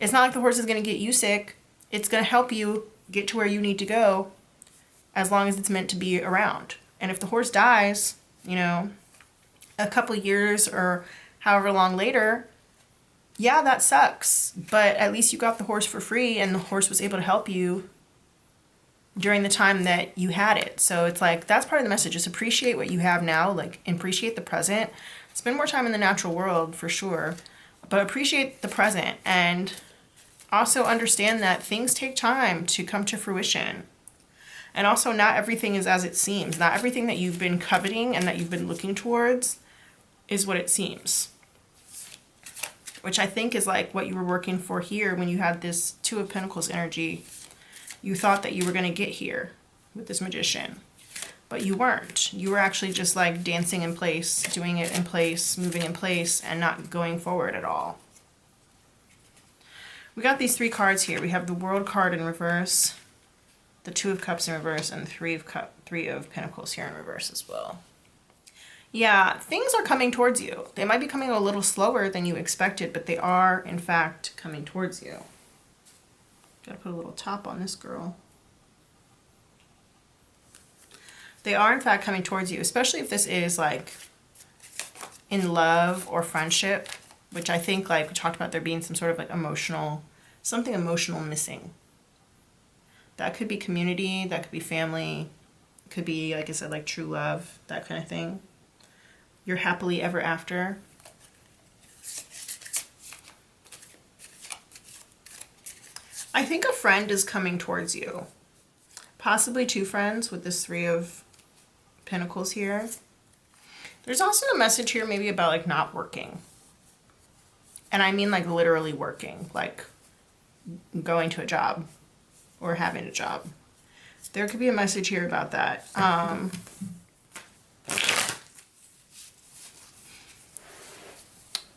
it's not like the horse is going to get you sick. It's going to help you get to where you need to go, as long as it's meant to be around. And if the horse dies, you know, a couple years or however long later, yeah, that sucks. But at least you got the horse for free, and the horse was able to help you during the time that you had it. So it's like, that's part of the message. Just appreciate what you have now, like appreciate the present. Spend more time in the natural world for sure, but appreciate the present, and also understand that things take time to come to fruition. And also, not everything is as it seems. Not everything that you've been coveting and that you've been looking towards is what it seems. Which I think is like what you were working for here when you had this Two of Pentacles energy. You thought that you were going to get here with this magician, but you weren't. You were actually just like dancing in place, doing it in place, moving in place, and not going forward at all. We got these 3 cards here. We have the World card in reverse, the Two of Cups in reverse, and the Three of Pentacles here in reverse as well. Yeah, things are coming towards you. They might be coming a little slower than you expected, but they are, in fact, coming towards you. Gotta put a little top on this girl. They are, in fact, coming towards you, especially if this is, like, in love or friendship, which I think, like, we talked about there being some sort of, like, something emotional missing. That could be community, that could be family, could be, like I said, like, true love, that kind of thing. You're happily ever after. I think a friend is coming towards you. Possibly 2 friends with this 3 of Pentacles here. There's also a message here maybe about like not working. And I mean like literally working, like going to a job or having a job. There could be a message here about that.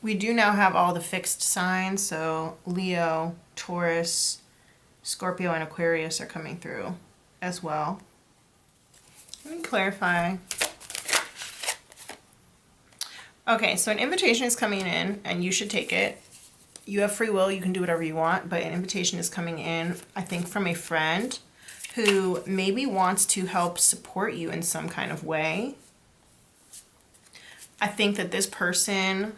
We do now have all the fixed signs, so Leo, Taurus, Scorpio, and Aquarius are coming through as well. Let me clarify. Okay, so an invitation is coming in, and you should take it. You have free will, you can do whatever you want, but an invitation is coming in, I think, from a friend who maybe wants to help support you in some kind of way. I think that this person,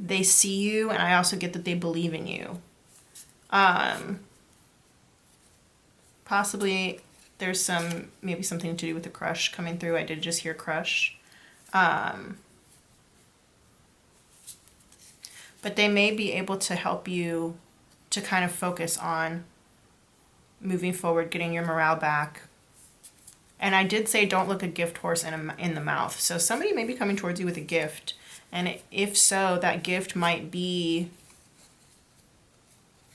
they see you, and I also get that they believe in you. Possibly there's maybe something to do with the crush coming through. I did just hear crush. But they may be able to help you to kind of focus on moving forward, getting your morale back. And I did say don't look a gift horse in the mouth. So somebody may be coming towards you with a gift. And if so, that gift might be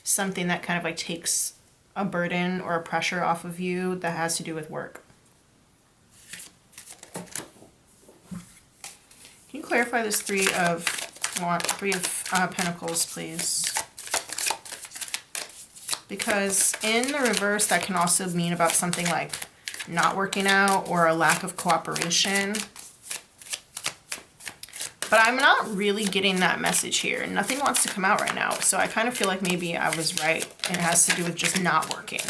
something that kind of like takes a burden or a pressure off of you that has to do with work. Can you clarify this Three of Pentacles, please? Because in the reverse, that can also mean about something like not working out or a lack of cooperation. But I'm not really getting that message here. Nothing wants to come out right now. So I kind of feel like maybe I was right. And it has to do with just not working.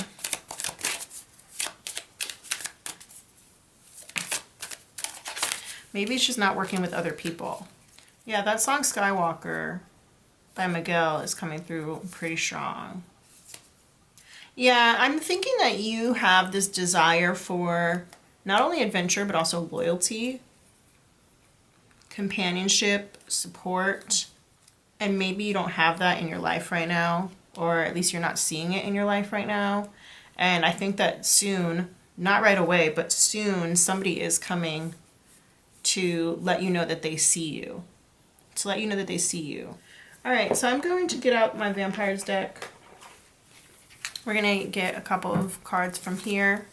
Maybe it's just not working with other people. Yeah, that song Skywalker by Miguel is coming through pretty strong. Yeah, I'm thinking that you have this desire for not only adventure, but also loyalty, companionship, support, and maybe you don't have that in your life right now, or at least you're not seeing it in your life right now. And I think that soon, not right away, but soon, somebody is coming to let you know that they see you. To let you know that they see you. All right, so I'm going to get out my Vampires deck. We're going to get a couple of cards from here.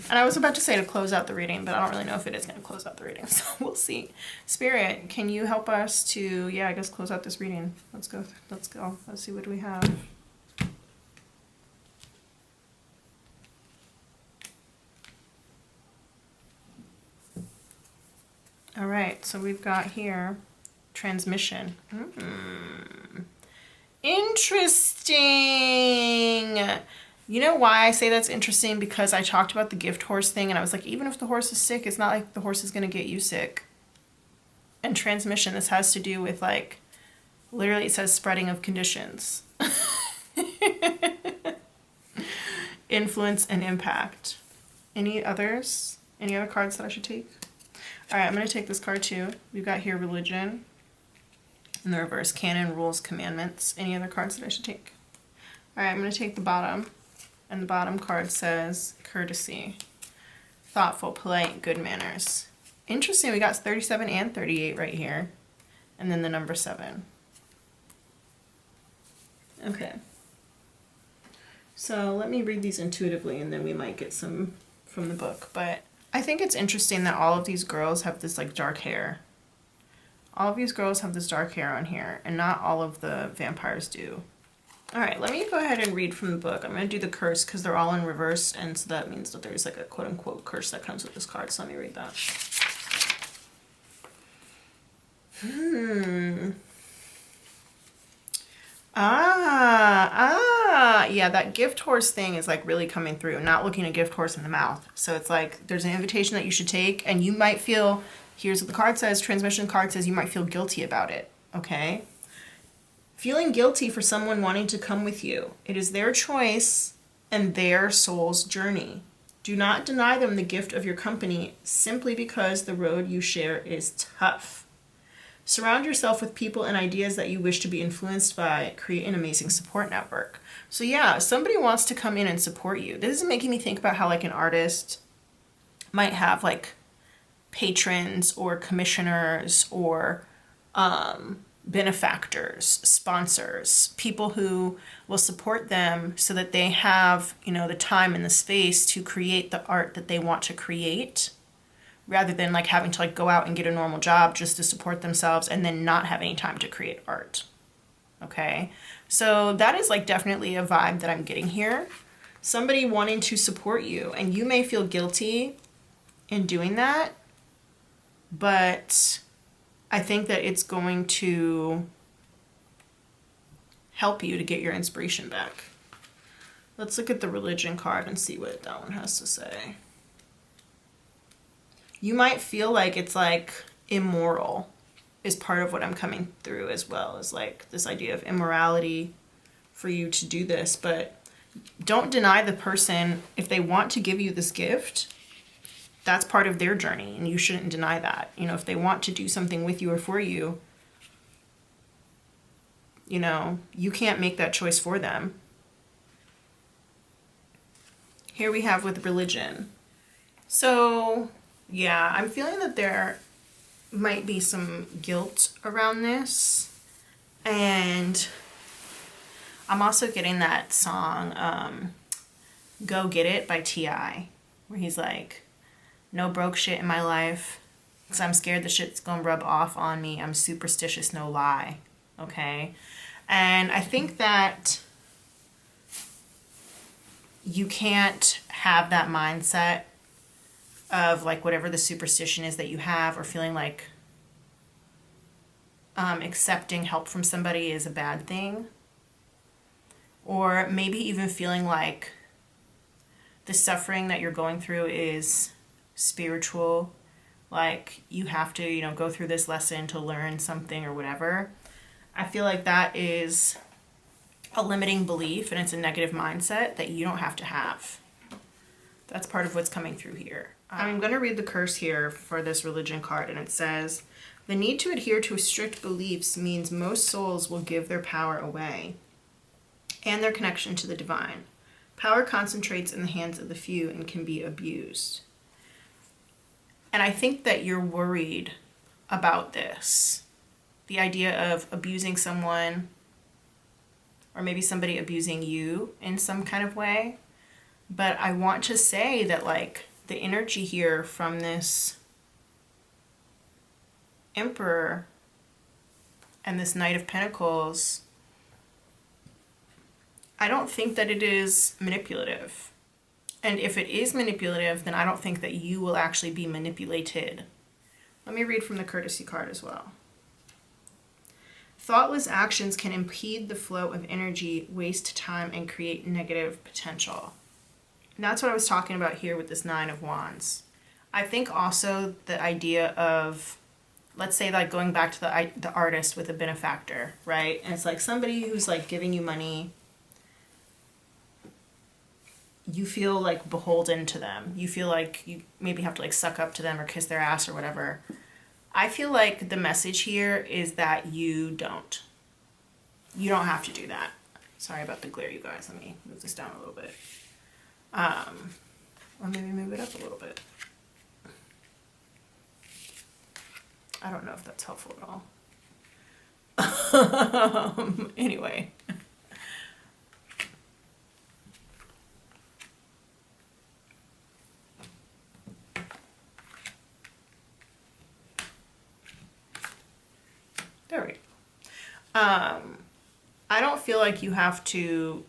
And I was about to say to close out the reading, but I don't really know if it is going to close out the reading, so we'll see. Spirit, can you help us to, I guess close out this reading. Let's go. Let's go. Let's see what we have. All right, so we've got here transmission. Interesting. You know why I say that's interesting? Because I talked about the gift horse thing and I was like, even if the horse is sick, it's not like the horse is going to get you sick. And transmission, this has to do with like, literally it says spreading of conditions. Influence and impact. Any others? Any other cards that I should take? All right, I'm going to take this card too. We've got here religion. In the reverse, canon, rules, commandments. Any other cards that I should take? All right, I'm going to take the bottom. And the bottom card says courtesy, thoughtful, polite, good manners. Interesting, we got 37 and 38 right here. And then the number 7. Okay. So let me read these intuitively and then we might get some from the book. But I think it's interesting that all of these girls have this like dark hair. All of these girls have this dark hair on here and not all of the vampires do. All right, let me go ahead and read from the book. I'm going to do the curse because they're all in reverse, and so that means that there's like a quote-unquote curse that comes with this card, so let me read that. Yeah, that gift horse thing is like really coming through, not looking a gift horse in the mouth. So it's like there's an invitation that you should take, and you might feel, here's what the card says, transmission card says you might feel guilty about it, okay? Feeling guilty for someone wanting to come with you. It is their choice and their soul's journey. Do not deny them the gift of your company simply because the road you share is tough. Surround yourself with people and ideas that you wish to be influenced by. Create an amazing support network. So yeah, somebody wants to come in and support you. This is making me think about how like an artist might have like patrons or commissioners or benefactors, sponsors, people who will support them so that they have, the time and the space to create the art that they want to create, rather than like having to like go out and get a normal job just to support themselves and then not have any time to create art. Okay, so that is like definitely a vibe that I'm getting here. Somebody wanting to support you, and you may feel guilty in doing that, but I think that it's going to help you to get your inspiration back. Let's look at the religion card and see what that one has to say. You might feel like it's like immoral is part of what I'm coming through as well, is like this idea of immorality, for you to do this, but don't deny the person if they want to give you this gift. That's part of their journey, and you shouldn't deny that. You know, if they want to do something with you or for you, you know, you can't make that choice for them. Here we have with religion. So, yeah, I'm feeling that there might be some guilt around this. And I'm also getting that song, Go Get It by T.I., where he's like, no broke shit in my life, because I'm scared the shit's gonna rub off on me. I'm superstitious, no lie. Okay? And I think that you can't have that mindset of like whatever the superstition is that you have, or feeling like accepting help from somebody is a bad thing. Or maybe even feeling like the suffering that you're going through is spiritual, like you have to, you know, go through this lesson to learn something or whatever. I feel like that is a limiting belief, and it's a negative mindset that you don't have to have. That's part of what's coming through here. I'm going to read the curse here for this religion card, and it says, the need to adhere to strict beliefs means most souls will give their power away and their connection to the divine. Power concentrates in the hands of the few and can be abused. And I think that you're worried about this. The idea of abusing someone, or maybe somebody abusing you in some kind of way. But I want to say that like the energy here from this Emperor and this Knight of Pentacles, I don't think that it is manipulative. And if it is manipulative, then I don't think that you will actually be manipulated. Let me read from the courtesy card as well. Thoughtless actions can impede the flow of energy, waste time, and create negative potential. And that's what I was talking about here with this Nine of Wands. I think also the idea of, let's say like going back to the artist with a benefactor, right? And it's like somebody who's like giving you money. You feel like beholden to them. You feel like you maybe have to like suck up to them or kiss their ass or whatever. I feel like the message here is that you don't. You don't have to do that. Sorry about the glare, you guys. Let me move this down a little bit. Or maybe move it up a little bit. I don't know if that's helpful at all. Anyway. There we go. I don't feel like you have to,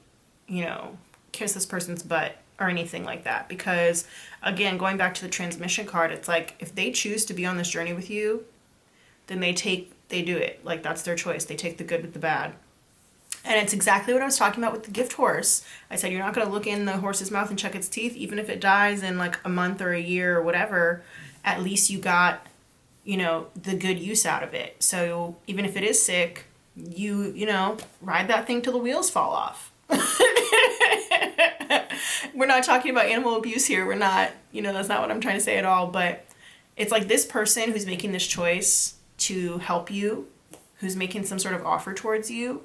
you know, kiss this person's butt or anything like that, because again, going back to the transmission card, it's like if they choose to be on this journey with you, then they do it. Like that's their choice. They take the good with the bad. And it's exactly what I was talking about with the gift horse. I said, you're not going to look in the horse's mouth and check its teeth, even if it dies in like a month or a year or whatever. At least you got, you know, the good use out of it. So even if it is sick, you know, ride that thing till the wheels fall off. We're not talking about animal abuse here. We're not, you know, that's not what I'm trying to say at all. But it's like this person who's making this choice to help you, who's making some sort of offer towards you,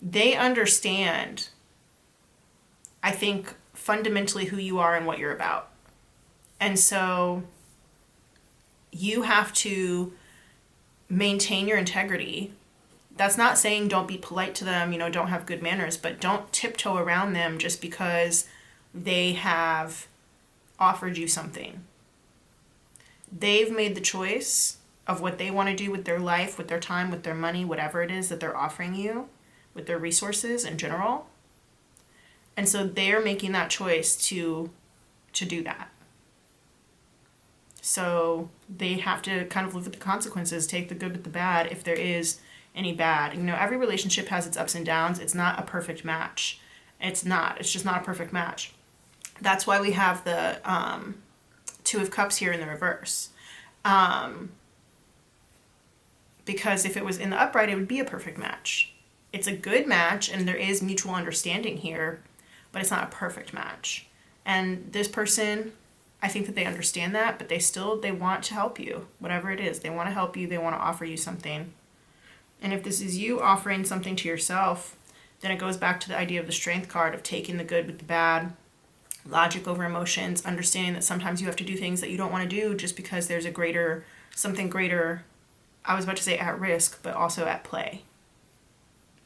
they understand, I think, fundamentally who you are and what you're about. And so you have to maintain your integrity. That's not saying don't be polite to them, you know, don't have good manners, but don't tiptoe around them just because they have offered you something. They've made the choice of what they want to do with their life, with their time, with their money, whatever it is that they're offering you, with their resources in general. And so they're making that choice to do that. So they have to kind of live with the consequences, take the good with the bad if there is any bad. You know, every relationship has its ups and downs. It's not a perfect match. It's not. It's just not a perfect match. That's why we have the Two of Cups here in the reverse. Because if it was in the upright, it would be a perfect match. it's a good match and there is mutual understanding here, but it's not a perfect match. And this person, I think that they understand that, but they want to help you, whatever it is. They want to help you, they want to offer you something. And if this is you offering something to yourself, then it goes back to the idea of the strength card of taking the good with the bad, logic over emotions, understanding that sometimes you have to do things that you don't want to do just because there's something greater, I was about to say at risk, but also at play.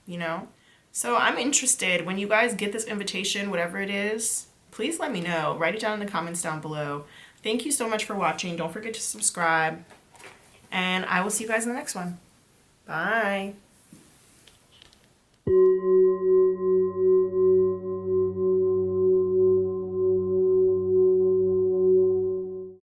You know? So I'm interested, when you guys get this invitation, whatever it is, please let me know. Write it down in the comments down below. Thank you so much for watching. Don't forget to subscribe. And I will see you guys in the next one. Bye.